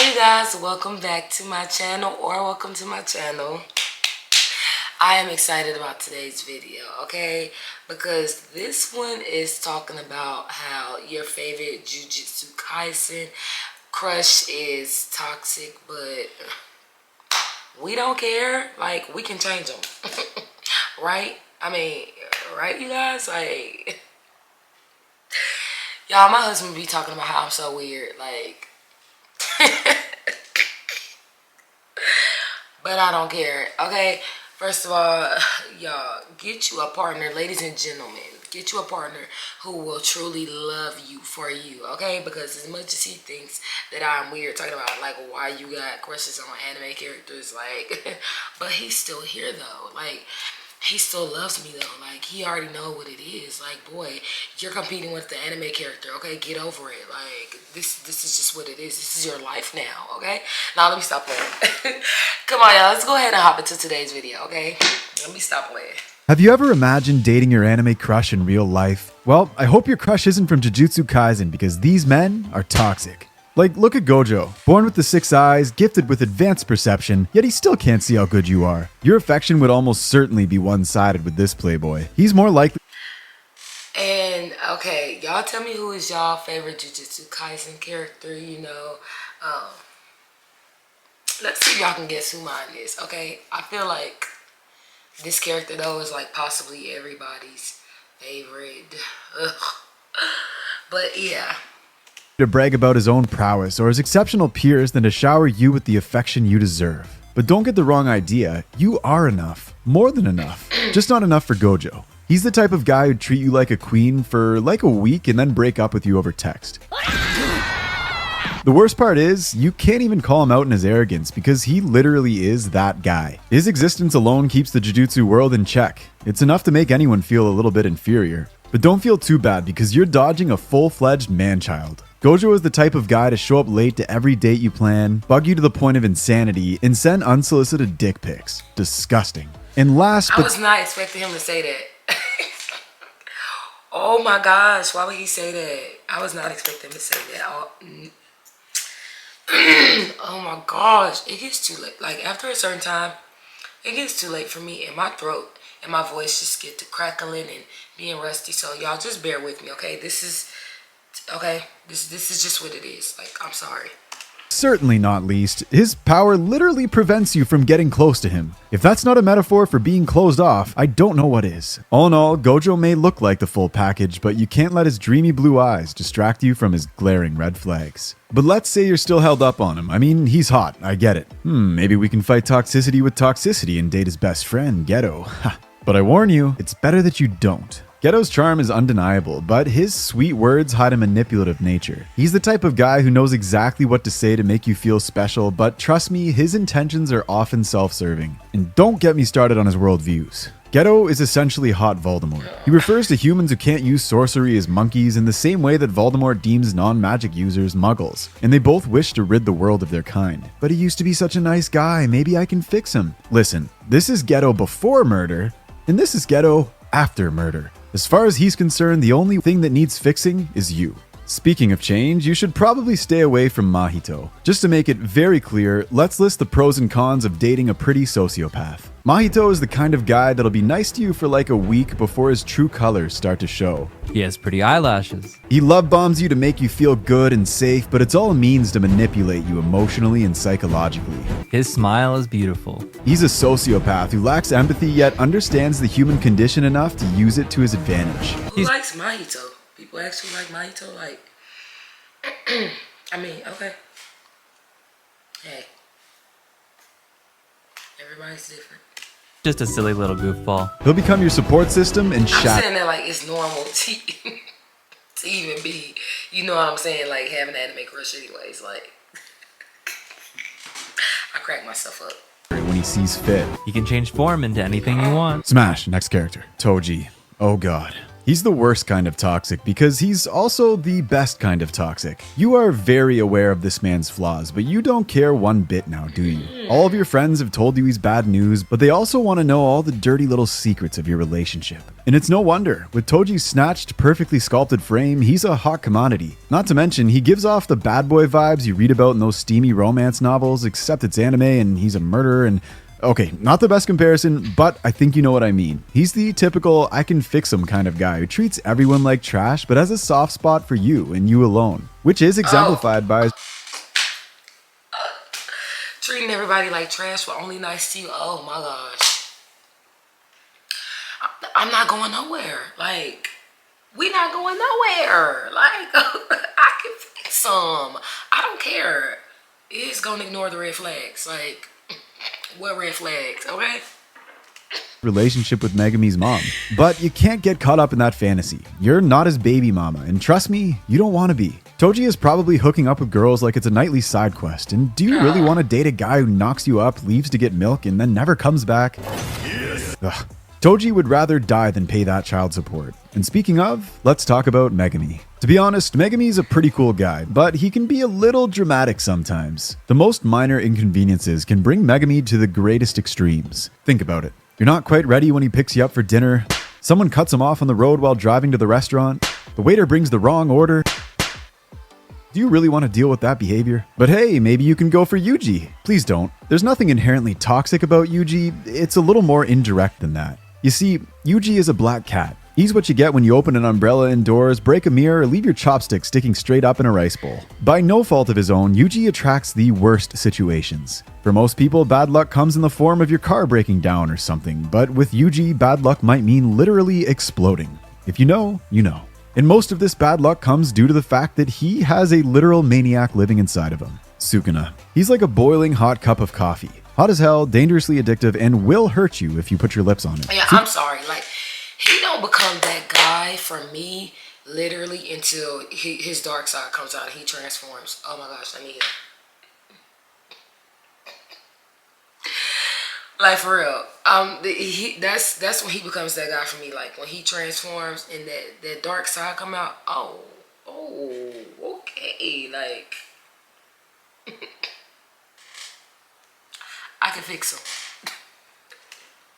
Hey guys, welcome back to my channel, or welcome to my channel. I am excited about today's video, okay? Because this one is talking about how your favorite Jujutsu Kaisen crush is toxic, but we don't care. Like, we can change them. Right? I mean, right, you guys? Like, y'all, my husband be talking about how I'm so weird. Like, but I don't care, okay? First of all, y'all, get you a partner, ladies and gentlemen. Get you a partner who will truly love you for you, okay? Because as much as he thinks that I'm weird talking about, like, why you got crushes on anime characters, like, but he's still here, though. Like, he still loves me, though. Like, he already know what it is. Like, boy, you're competing with the anime character, okay? Get over it. Like, this is just what it is. This is your life now, okay? Now, let me stop playing. Come on, y'all. Let's go ahead and hop into today's video, okay? Let me stop playing. Have you ever imagined dating your anime crush in real life? Well, I hope your crush isn't from Jujutsu Kaisen, because these men are toxic. Like, look at Gojo, born with the 6 eyes, gifted with advanced perception, yet he still can't see how good you are. Your affection would almost certainly be one-sided with this playboy. He's more likely... And, okay, y'all tell me who is y'all favorite Jujutsu Kaisen character, you know. Let's see if y'all can guess who mine is, okay? I feel like this character, though, is like possibly everybody's favorite. Ugh. But, yeah. ...to brag about his own prowess or his exceptional peers than to shower you with the affection you deserve. But don't get the wrong idea, you are enough. More than enough. Just not enough for Gojo. He's the type of guy who'd treat you like a queen for like a week and then break up with you over text. The worst part is, you can't even call him out in his arrogance because he literally is that guy. His existence alone keeps the Jujutsu world in check. It's enough to make anyone feel a little bit inferior. But don't feel too bad because you're dodging a full-fledged man-child. Gojo is the type of guy to show up late to every date you plan, bug you to the point of insanity, and send unsolicited dick pics. Disgusting. And last but... I was not expecting him to say that. Oh my gosh, why would he say that? I was not expecting him to say that. Oh my gosh, it gets too late. Like, after a certain time, it gets too late for me, and my throat and my voice just get to crackling and being rusty. So y'all just bear with me, okay? This is just what it is. Like, I'm sorry. certainly not least, his power literally prevents you from getting close to him. If that's not a metaphor for being closed off, I don't know what is. All in all, Gojo may look like the full package, but you can't let his dreamy blue eyes distract you from his glaring red flags. But let's say you're still held up on him. I mean, he's hot, I get it. Maybe we can fight toxicity with toxicity and date his best friend, Geto. But I warn you, it's better that you don't. Geto's charm is undeniable, but his sweet words hide a manipulative nature. He's the type of guy who knows exactly what to say to make you feel special, but trust me, his intentions are often self-serving. And don't get me started on his worldviews. Geto is essentially hot Voldemort. He refers to humans who can't use sorcery as monkeys in the same way that Voldemort deems non-magic users muggles, and they both wish to rid the world of their kind. But he used to be such a nice guy, maybe I can fix him. Listen, this is Geto before murder, and this is Geto after murder. As far as he's concerned, the only thing that needs fixing is you. Speaking of change, you should probably stay away from Mahito. Just to make it very clear, let's list the pros and cons of dating a pretty sociopath. Mahito is the kind of guy that'll be nice to you for like a week before his true colors start to show. He has pretty eyelashes. He love bombs you to make you feel good and safe, but it's all a means to manipulate you emotionally and psychologically. His smile is beautiful. He's a sociopath who lacks empathy yet understands the human condition enough to use it to his advantage. Who likes Mahito? People actually like Mahito? Like, I mean, okay. Hey. Everybody's different. Just a silly little goofball. He'll become your support system and I'm shot. saying that like it's normal to even be, you know what I'm saying, like having an anime crush anyways. Like, I crack myself up. When he sees fit. He can change form into anything you want. Smash, next character. Toji. Oh god. He's the worst kind of toxic because he's also the best kind of toxic. You are very aware of this man's flaws, but you don't care one bit now, do you? All of your friends have told you he's bad news, but they also want to know all the dirty little secrets of your relationship. And it's no wonder. With Toji's snatched, perfectly sculpted frame, he's a hot commodity. Not to mention, he gives off the bad boy vibes you read about in those steamy romance novels, except it's anime and he's a murderer and... Okay, not the best comparison, but I think you know what I mean. He's the typical I can fix him kind of guy who treats everyone like trash but has a soft spot for you and you alone, which is exemplified by treating everybody like trash but only nice to you. Oh my gosh. I'm not going nowhere. Like, we not going nowhere. Like, I can fix some. I don't care. It's gonna ignore the red flags. Like, what red flags, okay? relationship with Megami's mom. But you can't get caught up in that fantasy. You're not his baby mama, and trust me, you don't want to be. Toji is probably hooking up with girls like it's a nightly side quest, and do you really want to date a guy who knocks you up, leaves to get milk, and then never comes back? Yes. Ugh. Toji would rather die than pay that child support. And speaking of, let's talk about Megami. To be honest, Megami's a pretty cool guy, but he can be a little dramatic sometimes. The most minor inconveniences can bring Megami to the greatest extremes. Think about it. You're not quite ready when he picks you up for dinner. Someone cuts him off on the road while driving to the restaurant. The waiter brings the wrong order. Do you really want to deal with that behavior? But hey, maybe you can go for Yuji. Please don't. There's nothing inherently toxic about Yuji. It's a little more indirect than that. You see, Yuji is a black cat. He's what you get when you open an umbrella indoors, break a mirror, or leave your chopstick sticking straight up in a rice bowl. By no fault of his own, Yuji attracts the worst situations. For most people, bad luck comes in the form of your car breaking down or something, but with Yuji, bad luck might mean literally exploding. If you know, you know. And most of this bad luck comes due to the fact that he has a literal maniac living inside of him. Sukuna. He's like a boiling hot cup of coffee. Hot as hell, dangerously addictive, and will hurt you if you put your lips on it. Yeah, I'm sorry. Like, he don't become that guy for me literally until his dark side comes out and he transforms. Oh my gosh, I need it. Like, for real. That's when he becomes that guy for me. Like, when he transforms and that dark side come out. Oh, okay. Like, I can fix him.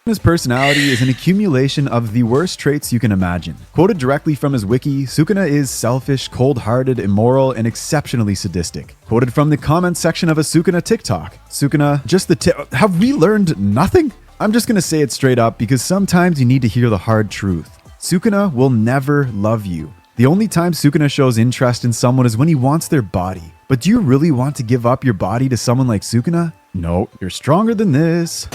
His personality is an accumulation of the worst traits you can imagine. Quoted directly from his wiki, Sukuna is selfish, cold-hearted, immoral, and exceptionally sadistic. Quoted from the comments section of a Sukuna TikTok. Sukuna, just the tip. Have we learned nothing? I'm just gonna say it straight up because sometimes you need to hear the hard truth. Sukuna will never love you. The only time Sukuna shows interest in someone is when he wants their body. But do you really want to give up your body to someone like Sukuna? No, you're stronger than this.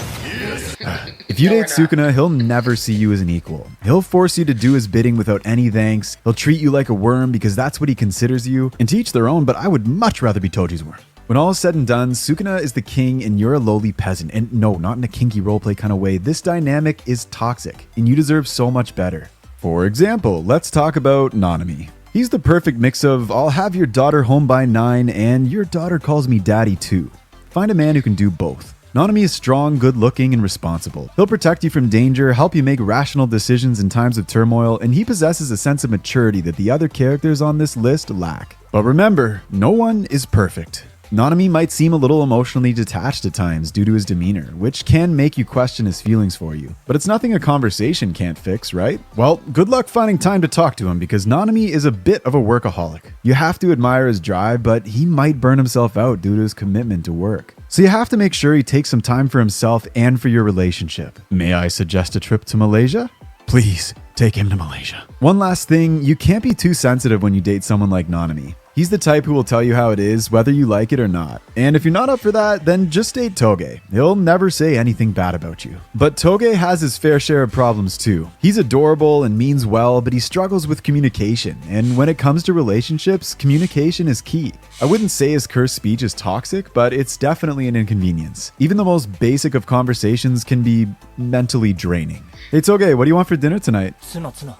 If you date Sukuna, he'll never see you as an equal. He'll force you to do his bidding without any thanks. He'll treat you like a worm because that's what he considers you. And to each their own, but I would much rather be Toji's worm. When all is said and done, Sukuna is the king and you're a lowly peasant. And no, not in a kinky roleplay kind of way. This dynamic is toxic and you deserve so much better. For example, let's talk about Nanami. He's the perfect mix of I'll have your daughter home by 9 and your daughter calls me daddy too. Find a man who can do both. Nanami is strong, good-looking, and responsible. He'll protect you from danger, help you make rational decisions in times of turmoil, and he possesses a sense of maturity that the other characters on this list lack. But remember, no one is perfect. Nanami might seem a little emotionally detached at times due to his demeanor, which can make you question his feelings for you. But it's nothing a conversation can't fix, right? Well, good luck finding time to talk to him because Nanami is a bit of a workaholic. You have to admire his drive, but he might burn himself out due to his commitment to work. So you have to make sure he takes some time for himself and for your relationship. May I suggest a trip to Malaysia? Please, take him to Malaysia. One last thing, you can't be too sensitive when you date someone like Nanami. He's the type who will tell you how it is, whether you like it or not. And if you're not up for that, then just date Toge. He'll never say anything bad about you. But Toge has his fair share of problems too. He's adorable and means well, but he struggles with communication. And when it comes to relationships, communication is key. I wouldn't say his cursed speech is toxic, but it's definitely an inconvenience. Even the most basic of conversations can be mentally draining. Hey Toge, what do you want for dinner tonight?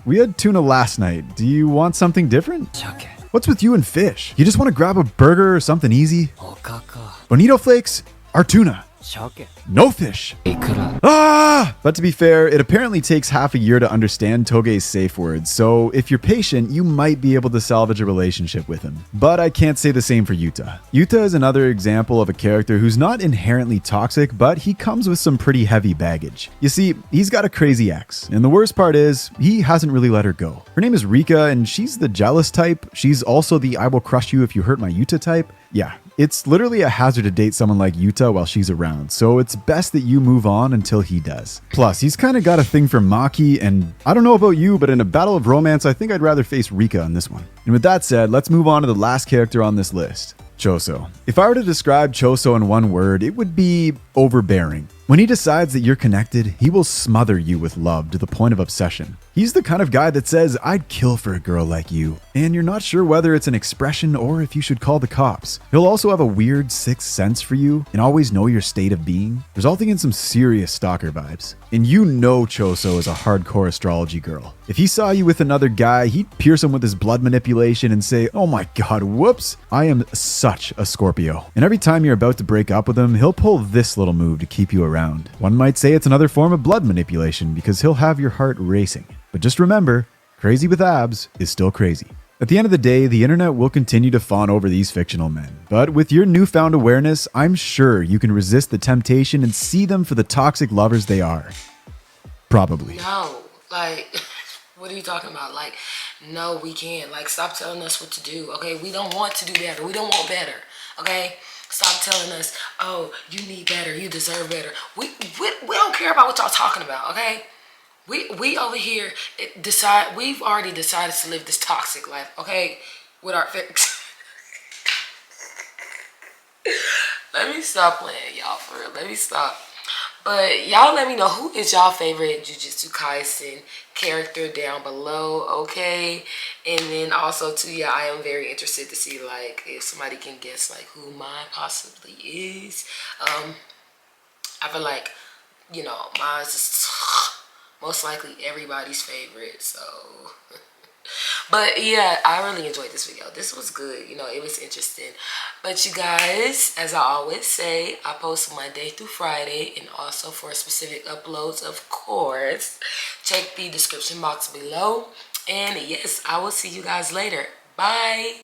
We had tuna last night. Do you want something different? What's with you and fish? You just want to grab a burger or something easy? Bonito flakes are tuna. No fish. Ah! But to be fair, it apparently takes half a year to understand Togei's safe words, so if you're patient, you might be able to salvage a relationship with him. But I can't say the same for Yuta. Yuta is another example of a character who's not inherently toxic, but he comes with some pretty heavy baggage. You see, he's got a crazy ex, and the worst part is, he hasn't really let her go. Her name is Rika, and she's the jealous type. She's also the I will crush you if you hurt my Yuta type. Yeah, it's literally a hazard to date someone like Yuta while she's around, so it's best that you move on until he does. Plus, he's kind of got a thing for Maki, and I don't know about you, but in a battle of romance, I think I'd rather face Rika on this one. And with that said, let's move on to the last character on this list. Choso. If I were to describe Choso in one word, it would be overbearing. When he decides that you're connected, he will smother you with love to the point of obsession. He's the kind of guy that says, I'd kill for a girl like you, and you're not sure whether it's an expression or if you should call the cops. He'll also have a weird sixth sense for you and always know your state of being, resulting in some serious stalker vibes. And you know Choso is a hardcore astrology girl. If he saw you with another guy, he'd pierce him with his blood manipulation and say, oh my god, whoops, I am such a Scorpio. And every time you're about to break up with him, he'll pull this little move to keep you around. One might say it's another form of blood manipulation because he'll have your heart racing. But just remember, crazy with abs is still crazy. At the end of the day, the internet will continue to fawn over these fictional men. But with your newfound awareness, I'm sure you can resist the temptation and see them for the toxic lovers they are. Probably. No, like, what are you talking about? Like, no, we can't. Like, stop telling us what to do, okay? We don't want to do better. We don't want better, okay? Stop telling us, oh, you need better, you deserve better. We don't care about what y'all talking about, okay? We over here we've already decided to live this toxic life, okay? With our fix. Let me stop playing, y'all, for real. Let me stop. But y'all let me know who is y'all favorite Jujutsu Kaisen character down below, okay? And then also too, yeah, I am very interested to see like if somebody can guess like who mine possibly is. I feel like, you know, mine's just most likely everybody's favorite, so but yeah, I really enjoyed this video. This was good, you know, it was interesting. But you guys, as I always say, I post Monday through Friday, and also for specific uploads, of course, check the description box below. And yes, I will see you guys later. Bye.